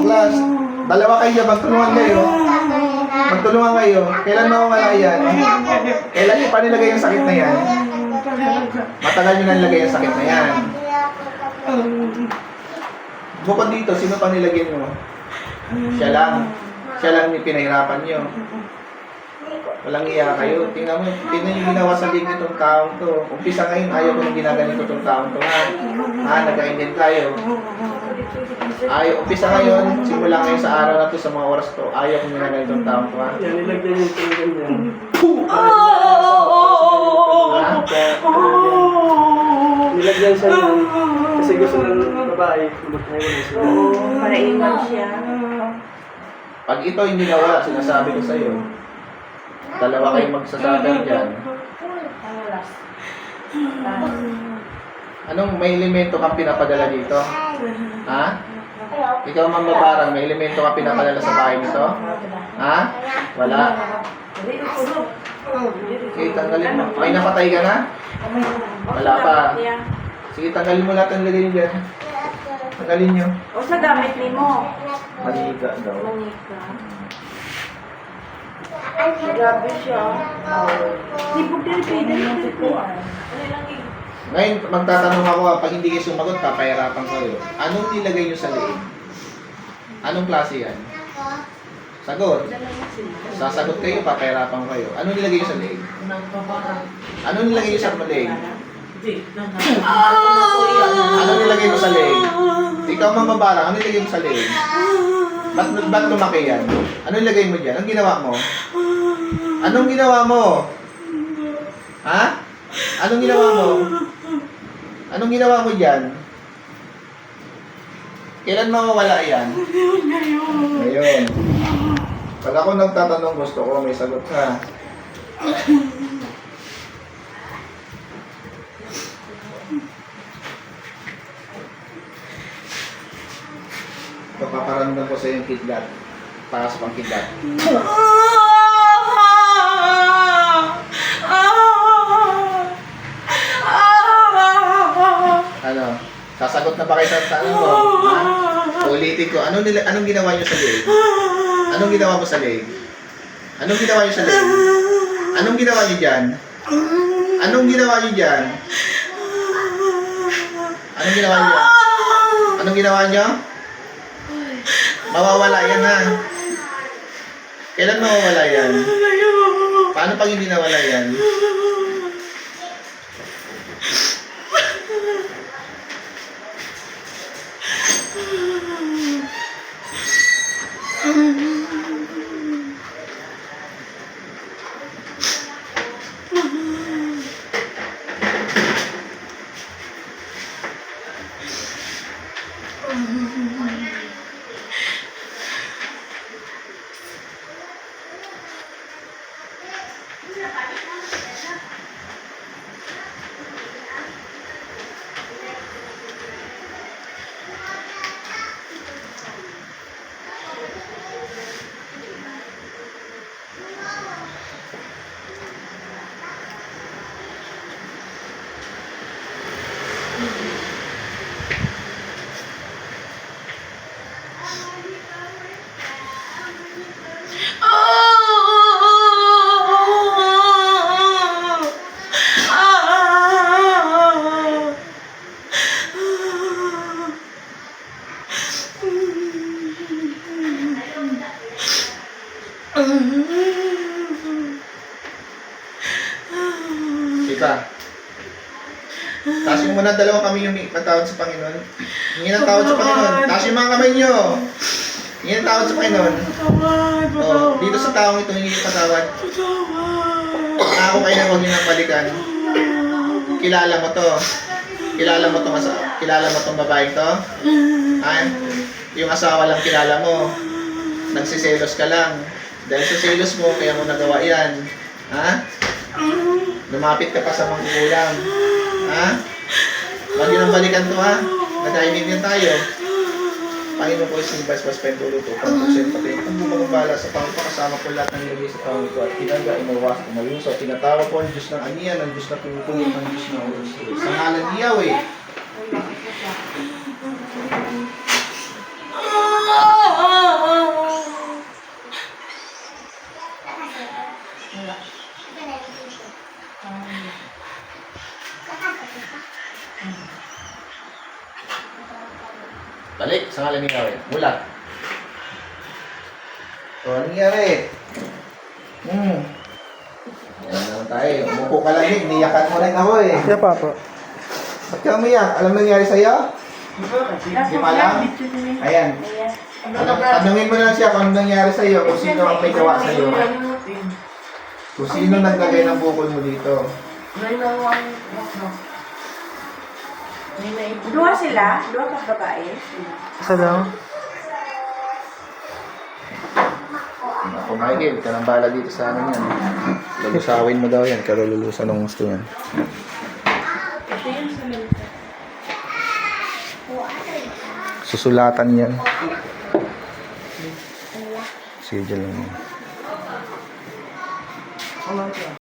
class. Dalawa kayo, magtulungan kayo. Magtulungan kayo. Kailan mawawala yan? Kailan nyo pa nilagay yung sakit na yan? Matagal nyo na nilagay yung sakit na yan. Bukod dito, sino pa nilagay nyo? Siya lang. Siya lang yung pinahirapan nyo. Walang iya kayo. Tingnan yung ginawa sa lig nitong taong to. Umpisa ngayon, ayaw ko yung ginaganito itong taong to. Nagkaindin tayo. Ayaw, umpisa ngayon, simula ngayon sa araw na to, sa mga oras to, ayaw ko ginaganito itong taong to. Yan, nilagyan yung tingin niya. Nilagyan siya yan. Kasi gusto ng babae, magkain siya. Para iwan siya. Pag ito hindi nawala, sinasabi ko sa'yo, dalawa kayong magsasabay dyan. Anong may elemento kang pinapadala dito? Ha? Ikaw mambabarang, may elemento kang pinapadala sa bahay nito? Ha? Wala? Sige, tanggalin mo. May napatay ka na? Wala pa. Sige, tanggalin mo lahat ang lagay nyo dyan. Tanggalin nyo. O sa gamit ni mo. Manika daw. Manika. Grabe siya. Sibog din pinag ko. Ngayon, magtatanong ako, pag hindi kayo sumagot, papahirapan ko kayo. Anong nilagay nyo sa leeg? Anong klase yan? Sagot. Sasagot kayo, papahirapan ko kayo. Anong nilagay nyo sa leeg? Anong nilagay nyo sa leeg? Anong nilagay mo sa leeg? Ikaw mamabara, anong nilagay mo sa leeg? Ba't lumaki yan? Anong nilagay mo dyan? Anong ginawa mo? Anong ginawa mo? Ha? Anong ginawa mo? Anong ginawa mo dyan? Kailan mawawala yan? Ngayon. Pag ako nagtatanong, gusto ko may sagot ka. Paparamdam ko sa yung kidlat. Pasok ang kidlat. Ano? Sasagot na ba kayo sa tanong ko? Ha? Ulitin ko. Anong ginawa niyo sa leeg? Anong ginawa mo sa leeg? Anong ginawa niyo sa leeg? Anong ginawa niyo dyan? Anong ginawa niyo dyan? Anong ginawa niyo? Anong ginawa niyo? Mawawala yan ha. Kailan mawawala yan? Paano pag hindi nawala yan? Diba? Taas yung muna, dalawa kami yung matawad sa Panginoon. Hingi ng tawad sa Panginoon. Taas yung mga kamay nyo. Hingi ng tawad sa Panginoon. Oh, dito sa taong ito, hingi ng patawad. Ako kayo na huwag nyo nang balikan. Kilala mo to. Kilala mo tong babaeng to? Ay, yung asawa lang kilala mo. Nagsiselos ka lang. Dahil sa selos mo, kaya mo nagawa yan. Ha? Lumapit ka pa sa mangkukulang. Ha? Huwag yun ang balikan to ha. Nagkainig yan tayo. Panginoon ko isang basbas pentulo to. Pagpusin pati. Ang bumabala sa pangpakasama ko lahat ng ilagay sa taong ito. At tinangga, imawas, umayuso. Tinatawag ko ang Diyos ng aniyan, ang Diyos na pinutulong, ang Diyos na ulos. Sa ngalan niyaw eh. Sa ngalan ni Yahweh. Mulat. O, anong nangyari? Yan naman tayo. Umupo ka lang din. Niyakan mo rin ako eh. Kaya papa. Ba't ka umiyak? Alam mo nangyari sa'yo? Di ba lang? Ayan. Tanungin mo na lang siya kung ano nangyari sa'yo, kung sino ang may gawa sa'yo. Kung sino naglagay ng bukol mo dito. Dua sila? Dua ka babae? Isa lang. Ako Michael, ka nang bala dito sa ano yan. Lulusawin mo daw yan, karululusan ng gusto yan. Susulatan yan. Sige, dyan lang yan.